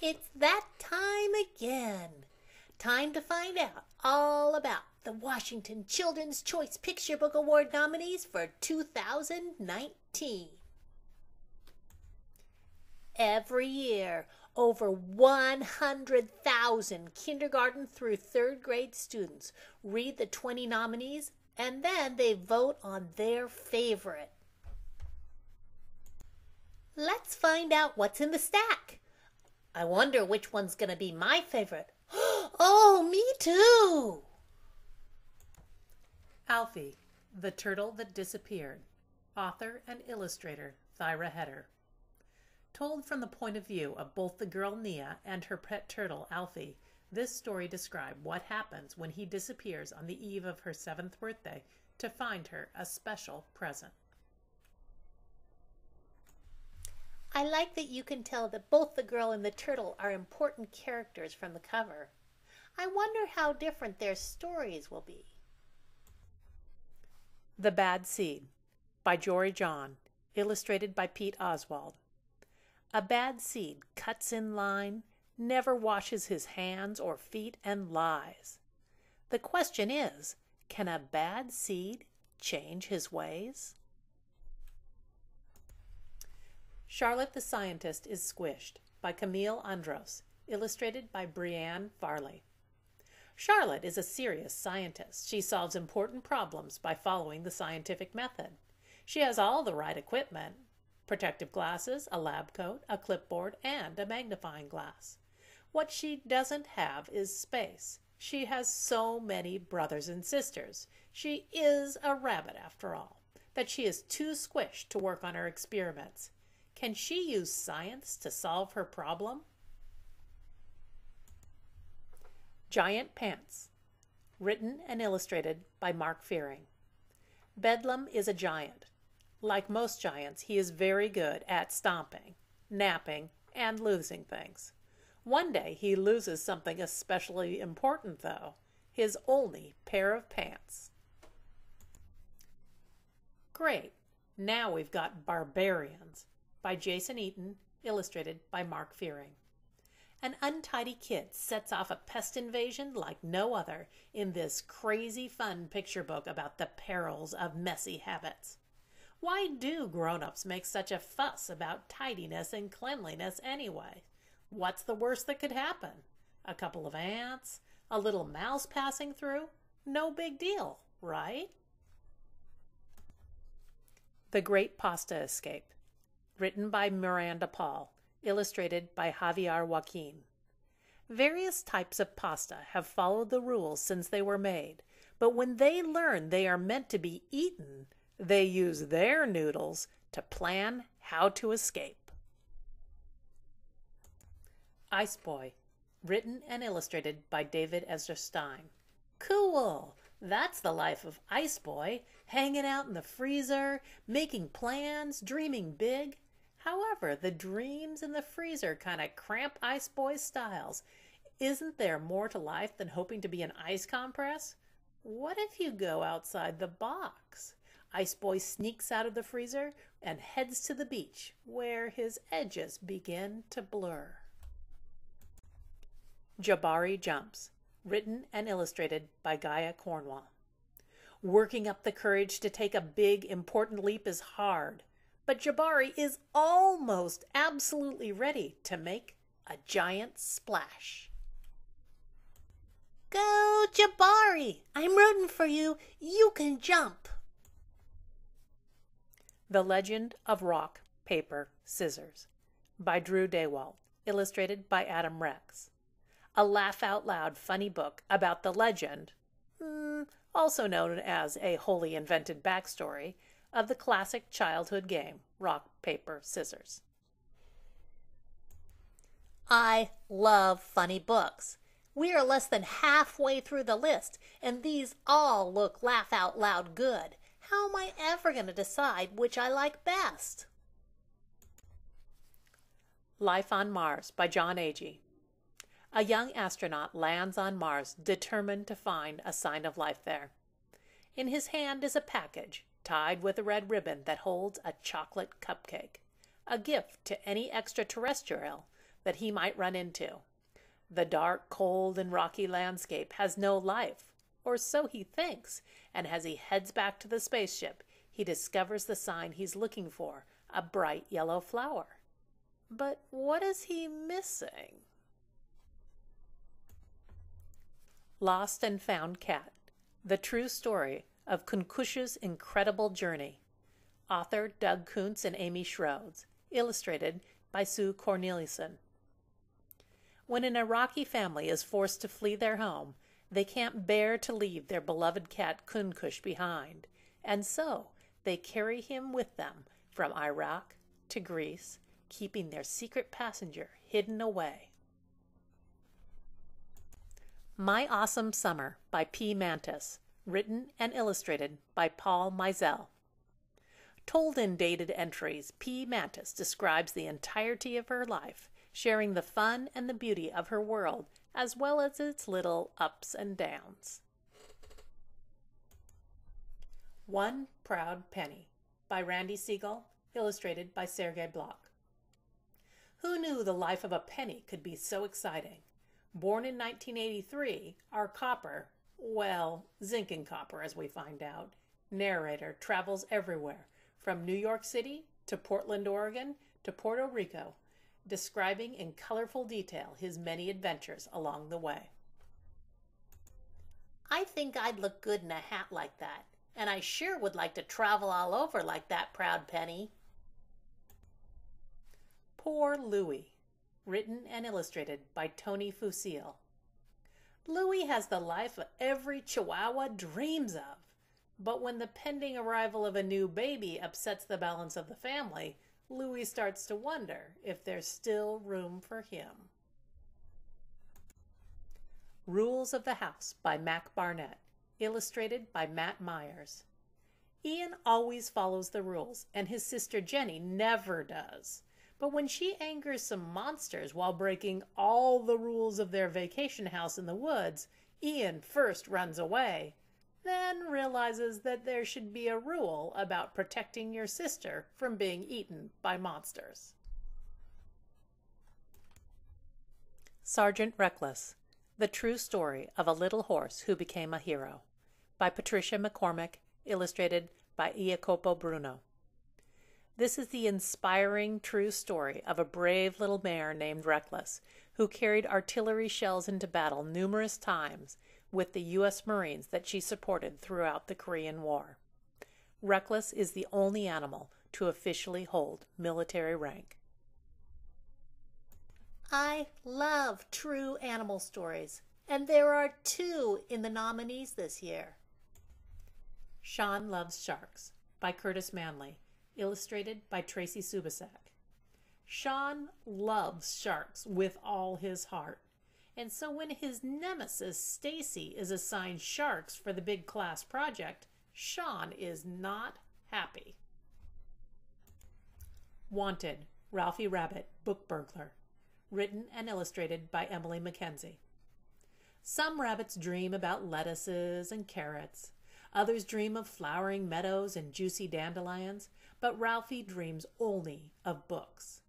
It's that time again. Time to find out all about the Washington Children's Choice Picture Book Award nominees for 2019. Every year, over 100,000 kindergarten through third grade students read the 20 nominees and then they vote on their favorite. Let's find out what's in the stack. I wonder which one's going to be my favorite. Oh, me too! Alfie, The Turtle That Disappeared. Author and illustrator Thyra Heder. Told from the point of view of both the girl Nia and her pet turtle Alfie, this story describes what happens when he disappears on the eve of her 7th birthday to find her a special present. I like that you can tell that both the girl and the turtle are important characters from the cover. I wonder how different their stories will be. The Bad Seed by Jory John, illustrated by Pete Oswald. A bad seed cuts in line, never washes his hands or feet, and lies. The question is, can a bad seed change his ways? Charlotte the Scientist is Squished by Camille Andros, illustrated by Brianne Farley. Charlotte is a serious scientist. She solves important problems by following the scientific method. She has all the right equipment: protective glasses, a lab coat, a clipboard, and a magnifying glass. What she doesn't have is space. She has so many brothers and sisters. She is a rabbit after all, that she is too squished to work on her experiments. Can she use science to solve her problem? Giant Pants, written and illustrated by Mark Fearing. Bedlam is a giant. Like most giants, he is very good at stomping, napping, and losing things. One day he loses something especially important, though: his only pair of pants. Great, now we've got Barbarians by Jason Eaton, illustrated by Mark Fearing. An untidy kid sets off a pest invasion like no other in this crazy fun picture book about the perils of messy habits. Why do grown-ups make such a fuss about tidiness and cleanliness anyway? What's the worst that could happen? A couple of ants? A little mouse passing through? No big deal, right? The Great Pasta Escape, written by Miranda Paul, illustrated by Javier Joaquin. Various types of pasta have followed the rules since they were made, but when they learn they are meant to be eaten, they use their noodles to plan how to escape. Ice Boy, written and illustrated by David Ezra Stein. Cool! That's the life of Ice Boy, hanging out in the freezer, making plans, dreaming big. However, the dreams in the freezer kind of cramp Ice Boy's styles. Isn't there more to life than hoping to be an ice compress? What if you go outside the box? Ice Boy sneaks out of the freezer and heads to the beach, where his edges begin to blur. Jabari Jumps, written and illustrated by Gaia Cornwall. Working up the courage to take a big, important leap is hard, but Jabari is almost absolutely ready to make a giant splash. Go, Jabari! I'm rooting for you. You can jump. The Legend of Rock, Paper, Scissors by Drew Daywalt, illustrated by Adam Rex. A laugh-out-loud funny book about the legend, also known as a wholly invented backstory, of the classic childhood game, Rock, Paper, Scissors. I love funny books. We are less than halfway through the list, and these all look laugh-out-loud good. How am I ever going to decide which I like best? Life on Mars by John Agee. A young astronaut lands on Mars determined to find a sign of life there. In his hand is a package tied with a red ribbon that holds a chocolate cupcake, a gift to any extraterrestrial that he might run into. The dark, cold, and rocky landscape has no life, or so he thinks, and as he heads back to the spaceship, he discovers the sign he's looking for, a bright yellow flower. But what is he missing? Lost and Found Cat, the true story of Kunkush's incredible journey. Author Doug Kuntz and Amy Schroeds. Illustrated by Sue Corneliuson. When an Iraqi family is forced to flee their home, they can't bear to leave their beloved cat Kunkush behind, and so they carry him with them from Iraq to Greece, keeping their secret passenger hidden away. My Awesome Summer by P. Mantis, written and illustrated by Paul Mizell. Told in dated entries, P. Mantis describes the entirety of her life, sharing the fun and the beauty of her world, as well as its little ups and downs. One Proud Penny by Randy Siegel, illustrated by Sergei Bloch. Who knew the life of a penny could be so exciting? Born in 1983, our copper, well, zinc and copper as we find out, narrator travels everywhere, from New York City to Portland, Oregon to Puerto Rico, describing in colorful detail his many adventures along the way. I think I'd look good in a hat like that, and I sure would like to travel all over like that proud penny. Poor Louie, written and illustrated by Tony Fusil. Louie has the life every Chihuahua dreams of, but when the pending arrival of a new baby upsets the balance of the family, Louie starts to wonder if there's still room for him. Rules of the House by Mac Barnett, illustrated by Matt Myers. Ian always follows the rules, and his sister Jenny never does. But when she angers some monsters while breaking all the rules of their vacation house in the woods, Ian first runs away, then realizes that there should be a rule about protecting your sister from being eaten by monsters. Sergeant Reckless, the true story of a little horse who became a hero, by Patricia McCormick, illustrated by Jacopo Bruno. This is the inspiring true story of a brave little mare named Reckless, who carried artillery shells into battle numerous times with the U.S. Marines that she supported throughout the Korean War. Reckless is the only animal to officially hold military rank. I love true animal stories, and there are 2 in the nominees this year. Sean Loves Sharks by Curtis Manley, illustrated by Tracy Subasek. Sean loves sharks with all his heart, and so when his nemesis Stacy is assigned sharks for the big class project, Sean is not happy. Wanted, Ralphie Rabbit, Book Burglar, written and illustrated by Emily McKenzie. Some rabbits dream about lettuces and carrots. Others dream of flowering meadows and juicy dandelions, but Ralphie dreams only of books.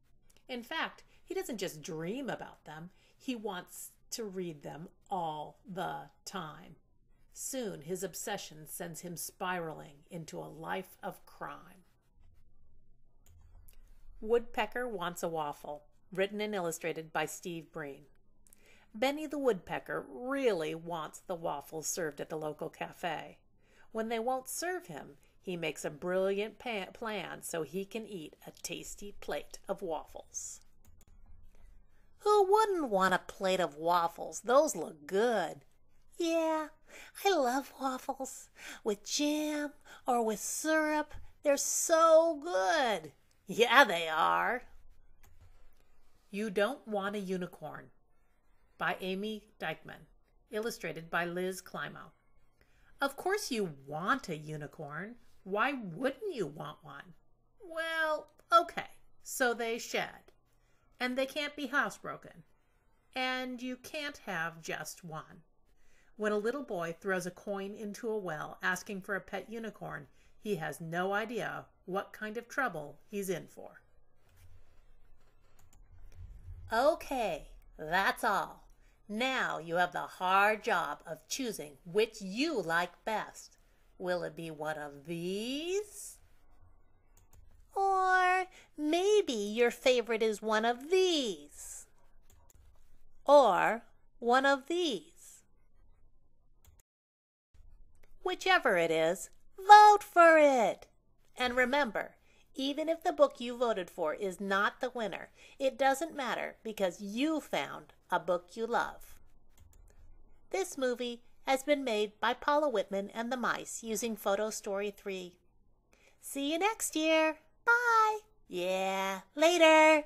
In fact, he doesn't just dream about them, he wants to read them all the time. Soon his obsession sends him spiraling into a life of crime. Woodpecker Wants a Waffle, written and illustrated by Steve Breen. Benny the Woodpecker really wants the waffles served at the local cafe. When they won't serve him, he makes a brilliant plan so he can eat a tasty plate of waffles. Who wouldn't want a plate of waffles? Those look good. Yeah, I love waffles. With jam or with syrup. They're so good. Yeah, they are. You Don't Want a Unicorn by Amy Dykman, illustrated by Liz Climo. Of course you want a unicorn. Why wouldn't you want one? Well, okay, so they shed. And they can't be housebroken. And you can't have just one. When a little boy throws a coin into a well asking for a pet unicorn, he has no idea what kind of trouble he's in for. Okay, that's all. Now you have the hard job of choosing which you like best. Will it be one of these? Or maybe your favorite is one of these. Or one of these. Whichever it is, vote for it. And remember, even if the book you voted for is not the winner, it doesn't matter because you found a book you love. This movie has been made by Paula Whitman and the Mice using Photo Story 3. See you next year. Bye. Yeah, later.